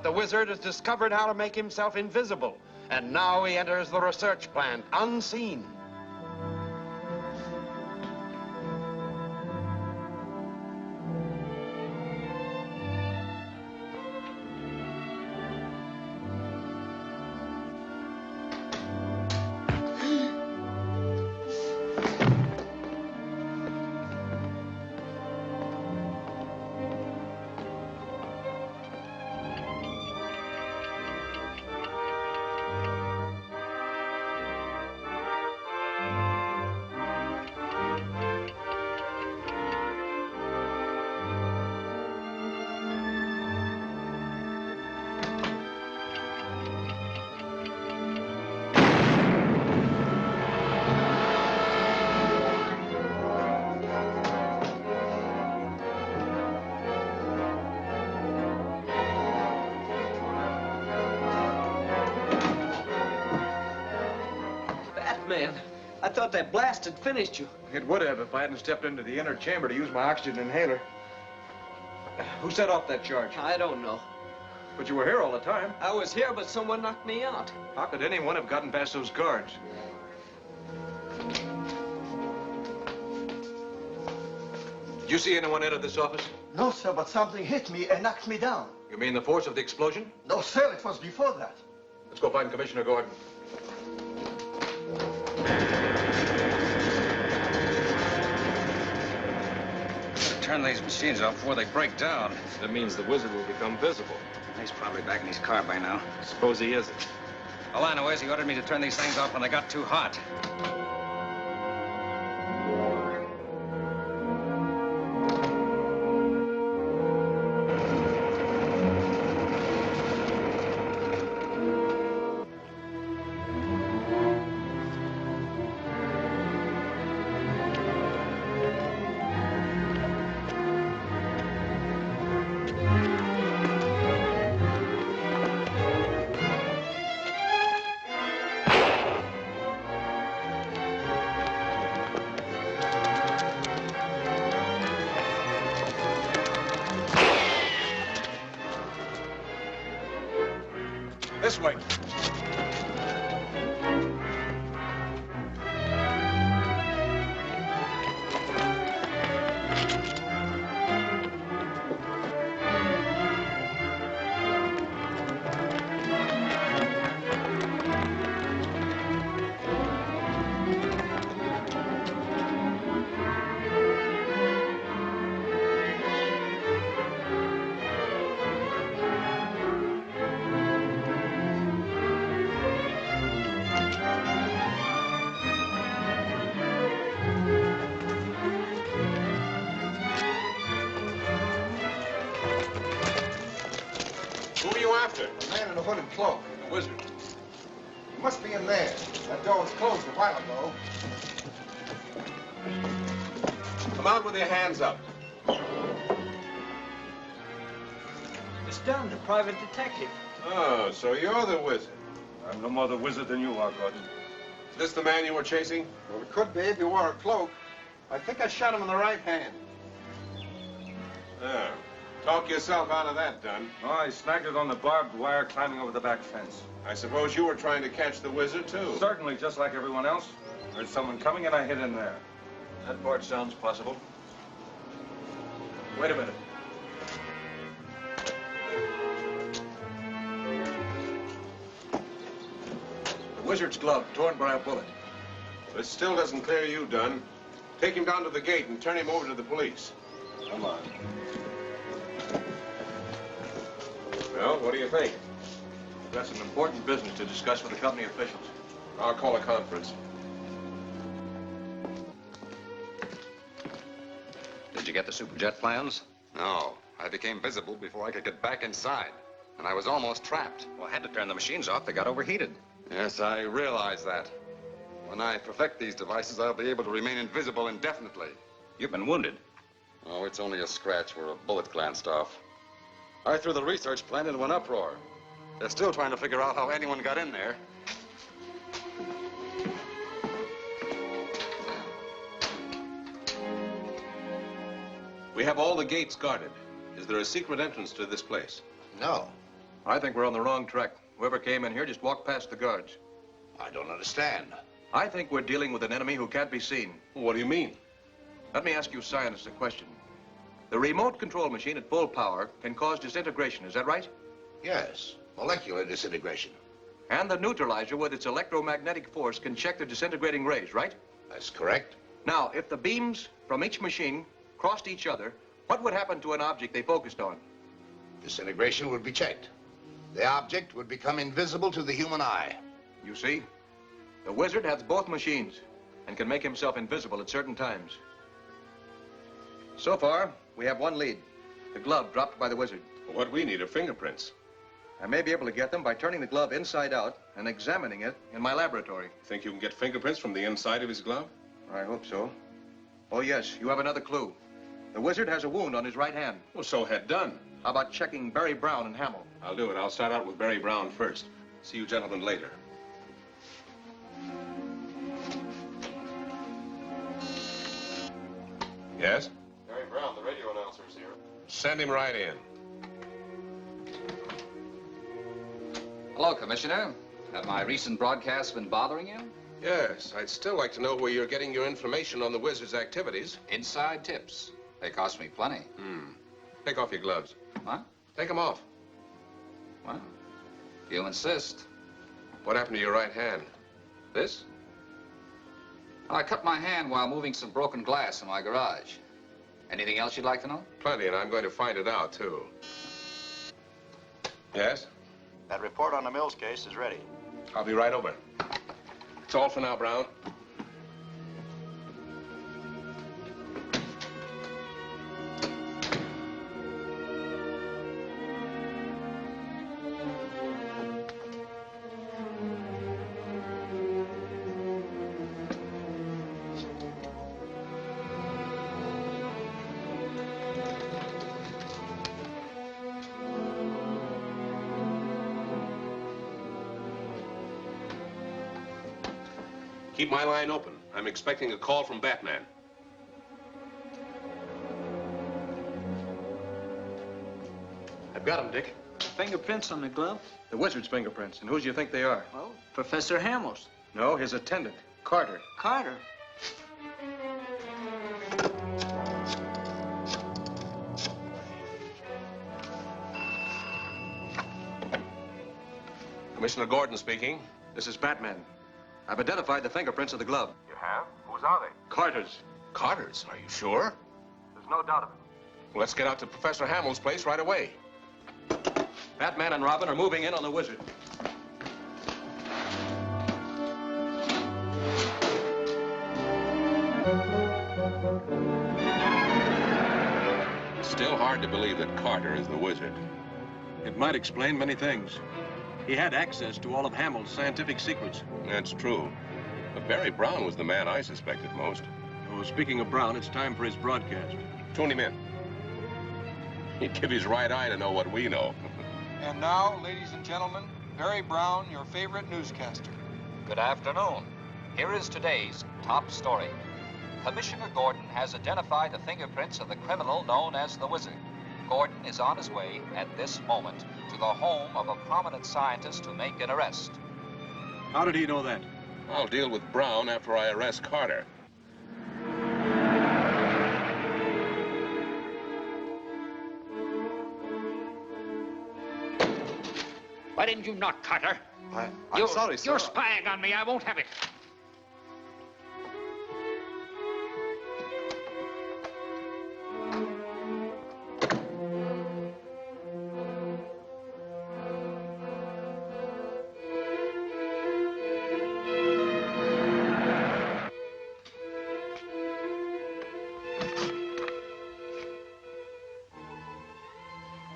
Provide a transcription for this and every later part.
The wizard has discovered how to make himself invisible, and now he enters the research plant unseen. I thought that blast had finished you. It would have if I hadn't stepped into the inner chamber to use my oxygen inhaler. Who set off that charge? I don't know. But you were here all the time. I was here, but someone knocked me out. How could anyone have gotten past those guards? Did you see anyone enter this office? No, sir, but something hit me and knocked me down. You mean the force of the explosion? No, sir, it was before that. Let's go find Commissioner Gordon. Turn these machines off before they break down. That means the wizard will become visible. He's probably back in his car by now. Suppose he isn't. All I know is he ordered me to turn these things off when they got too hot. This way. Cloak. The wizard. He must be in there. That door was closed a while ago. Come out with your hands up. It's Dunn, the private detective. Oh, so you're the wizard. I'm no more the wizard than you are, Gordon. Is this the man you were chasing? Well, it could be if he wore a cloak. I think I shot him in the right hand. Oh. Talk yourself out of that, Dunn. Oh, I snagged it on the barbed wire climbing over the back fence. I suppose you were trying to catch the wizard, too. Certainly, just like everyone else. Heard someone coming and I hid in there. That part sounds possible. Wait a minute. The wizard's glove, torn by a bullet. This still doesn't clear you, Dunn. Take him down to the gate and turn him over to the police. Come on. Well, what do you think? We've got some important business to discuss with the company officials. I'll call a conference. Did you get the superjet plans? No. I became visible before I could get back inside. And I was almost trapped. Well, I had to turn the machines off. They got overheated. Yes, I realize that. When I perfect these devices, I'll be able to remain invisible indefinitely. You've been wounded. Oh, it's only a scratch where a bullet glanced off. I threw the research plant into an uproar. They're still trying to figure out how anyone got in there. We have all the gates guarded. Is there a secret entrance to this place? No. I think we're on the wrong track. Whoever came in here just walked past the guards. I don't understand. I think we're dealing with an enemy who can't be seen. What do you mean? Let me ask you scientists a question. The remote control machine at full power can cause disintegration, is that right? Yes, molecular disintegration. And the neutralizer with its electromagnetic force can check the disintegrating rays, right? That's correct. Now, if the beams from each machine crossed each other, what would happen to an object they focused on? Disintegration would be checked. The object would become invisible to the human eye. You see, the wizard has both machines and can make himself invisible at certain times. So far, we have one lead. The glove dropped by the wizard. What we need are fingerprints. I may be able to get them by turning the glove inside out and examining it in my laboratory. Think you can get fingerprints from the inside of his glove? I hope so. Oh, yes, you have another clue. The wizard has a wound on his right hand. Well, so had done. How about checking Barry Brown and Hamill? I'll do it. I'll start out with Barry Brown first. See you gentlemen later. Yes? Barry Brown, the radio announcer's here. Send him right in. Hello, Commissioner. Have my recent broadcasts been bothering you? Yes, I'd still like to know where you're getting your information on the wizard's activities. Inside tips. They cost me plenty. Take off your gloves. What? Take them off. Well, if you insist. What happened to your right hand? This? I cut my hand while moving some broken glass in my garage. Anything else you'd like to know? Plenty, and I'm going to find it out, too. Yes? That report on the Mills case is ready. I'll be right over. It's all for now, Brown. Keep my line open. I'm expecting a call from Batman. I've got him, Dick. Fingerprints on the glove? The wizard's fingerprints. And whose do you think they are? Oh, Professor Hamill's. No, his attendant, Carter. Carter. Commissioner Gordon speaking. This is Batman. I've identified the fingerprints of the glove. You have? Whose are they? Carter's. Carter's, are you sure? There's no doubt of it. Well, let's get out to Professor Hamill's place right away. Batman and Robin are moving in on the wizard. It's still hard to believe that Carter is the wizard. It might explain many things. He had access to all of Hamill's scientific secrets. That's true. But Barry Brown was the man I suspected most. Oh, speaking of Brown, it's time for his broadcast. Tune him in. He'd give his right eye to know what we know. And now, ladies and gentlemen, Barry Brown, your favorite newscaster. Good afternoon. Here is today's top story. Commissioner Gordon has identified the fingerprints of the criminal known as the Wizard. Gordon is on his way at this moment to the home of a prominent scientist to make an arrest. How did he know that? I'll deal with Brown after I arrest Carter. Why didn't you knock, Carter? I'm sorry, sir. You're spying on me. I won't have it.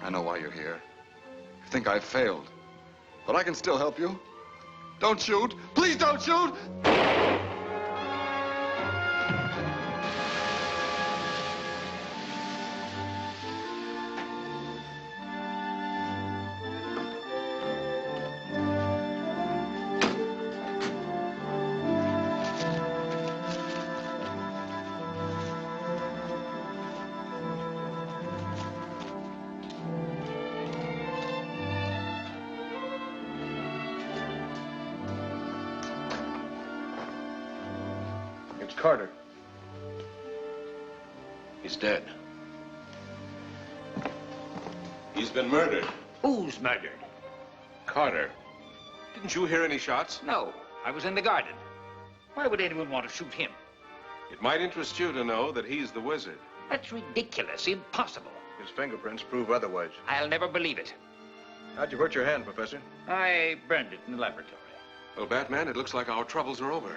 I know why you're here. You think I've failed. But I can still help you. Don't shoot. Please don't shoot! It's Carter. He's dead. He's been murdered. Who's murdered? Carter. Didn't you hear any shots? No, I was in the garden. Why would anyone want to shoot him? It might interest you to know that he's the wizard. That's ridiculous, impossible. His fingerprints prove otherwise. I'll never believe it. How'd you hurt your hand, Professor? I burned it in the laboratory. Well, Batman, it looks like our troubles are over.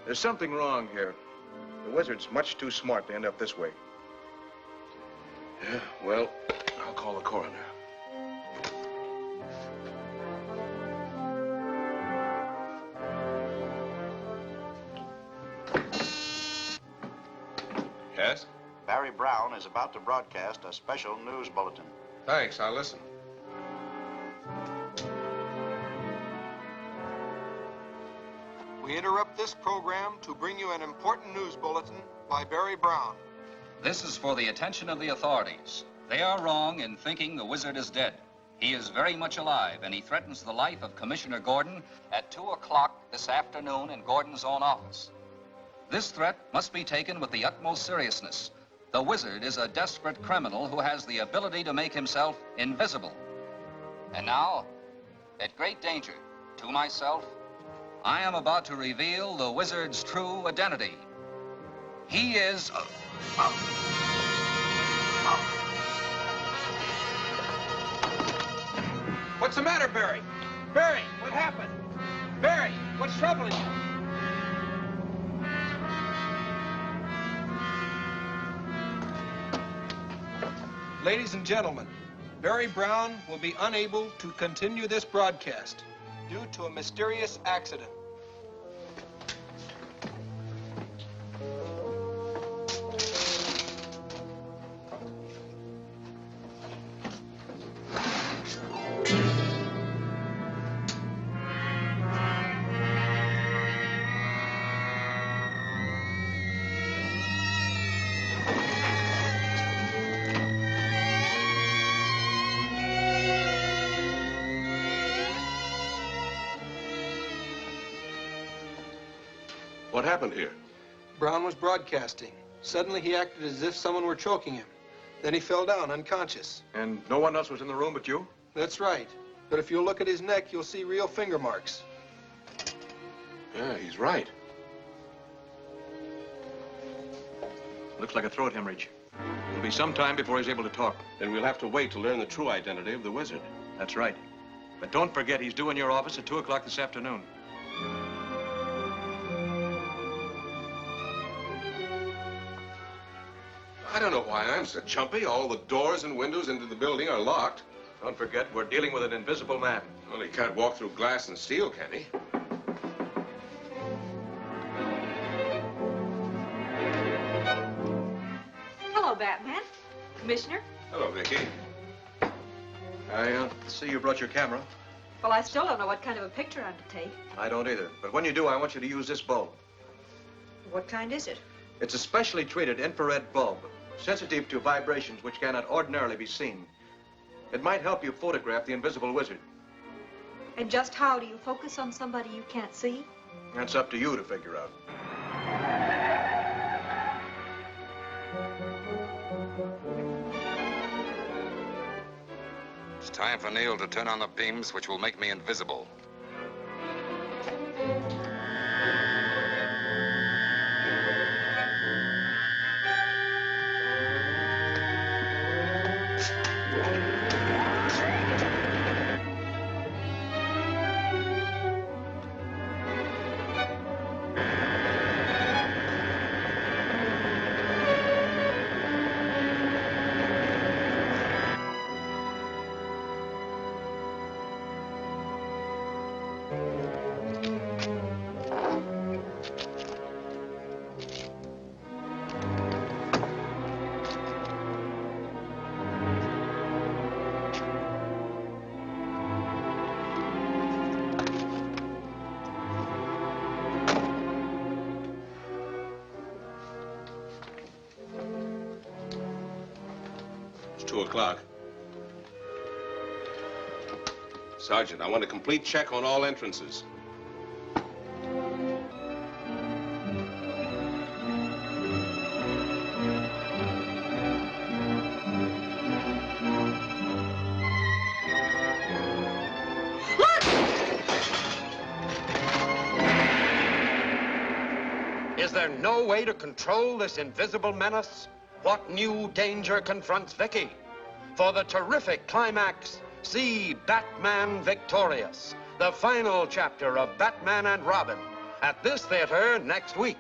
There's something wrong here. The wizard's much too smart to end up this way. Yeah, well, I'll call the coroner. Yes? Barry Brown is about to broadcast a special news bulletin. Thanks, I'll listen. We interrupt this program to bring you an important news bulletin by Barry Brown. This is for the attention of the authorities. They are wrong in thinking the wizard is dead. He is very much alive, and he threatens the life of Commissioner Gordon at 2 o'clock this afternoon in Gordon's own office. This threat must be taken with the utmost seriousness. The wizard is a desperate criminal who has the ability to make himself invisible. And now, at great danger to myself, I am about to reveal the wizard's true identity. He is... What's the matter, Barry? Barry, what happened? Barry, what's troubling you? Ladies and gentlemen, Barry Brown will be unable to continue this broadcast due to a mysterious accident. What happened here? Brown was broadcasting. Suddenly he acted as if someone were choking him. Then he fell down unconscious. And no one else was in the room but you? That's right. But if you'll look at his neck, you'll see real finger marks. Yeah, he's right. Looks like a throat hemorrhage. It'll be some time before he's able to talk. Then we'll have to wait to learn the true identity of the wizard. That's right. But don't forget, he's due in your office at 2 o'clock this afternoon. I don't know why I'm so jumpy. All the doors and windows into the building are locked. Don't forget, we're dealing with an invisible man. Well, he can't walk through glass and steel, can he? Hello, Batman. Commissioner? Hello, Vicky. I see you brought your camera. Well, I still don't know what kind of a picture I'm to take. I don't either. But when you do, I want you to use this bulb. What kind is it? It's a specially treated infrared bulb, sensitive to vibrations which cannot ordinarily be seen. It might help you photograph the invisible wizard. And just how do you focus on somebody you can't see? That's up to you to figure out. It's time for Neil to turn on the beams which will make me invisible. It's 2 o'clock. Sergeant, I want a complete check on all entrances. Is there no way to control this invisible menace? What new danger confronts Vicky? For the terrific climax, see Batman Victorious, the final chapter of Batman and Robin, at this theater next week.